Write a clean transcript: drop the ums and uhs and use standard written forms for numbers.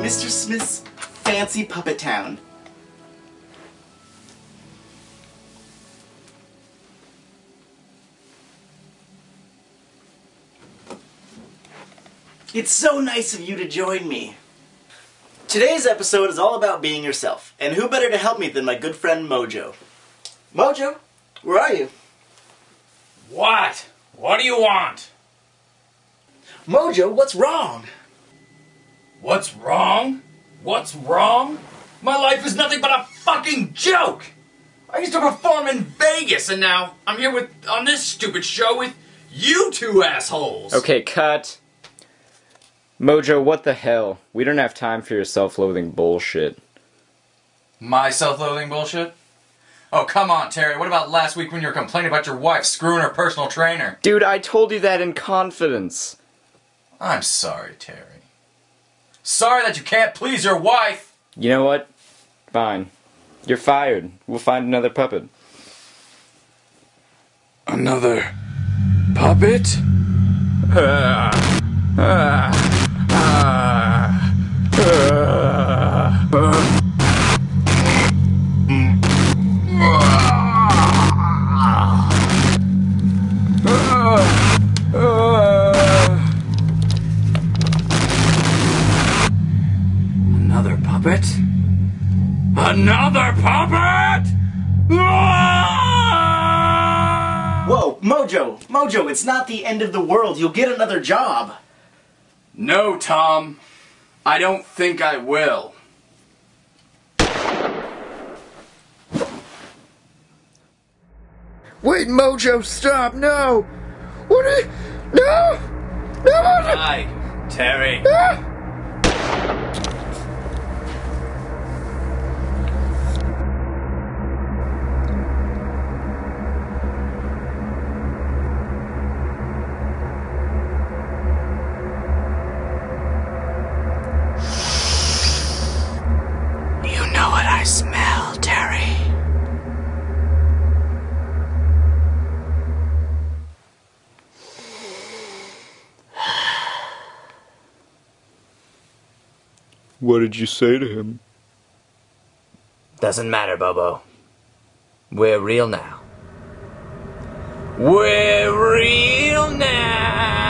Mr. Smith's fancy puppet town. It's so nice of you to join me. Today's episode is all about being yourself, and who better to help me than my good friend Mojo. Mojo, where are you? What? What do you want? Mojo, what's wrong? What's wrong? What's wrong? My life is nothing but a fucking joke! I used to perform in Vegas, and now I'm here on this stupid show with you two assholes! Okay, cut. Mojo, what the hell? We don't have time for your self-loathing bullshit. My self-loathing bullshit? Oh, come on, Terry. What about last week when you were complaining about your wife screwing her personal trainer? Dude, I told you that in confidence. I'm sorry, Terry. Sorry that you can't please your wife! You know what? Fine. You're fired. We'll find another puppet. Another puppet? Another puppet? Another puppet?! Whoa, Mojo! Mojo, it's not the end of the world. You'll get another job. No, Tom. I don't think I will. Wait, Mojo, stop! No! What are you... No! No, Mojo! Hi, Terry. Ah! You know what I smell, Terry. What did you say to him? Doesn't matter, Bobo. We're real now. We're real now!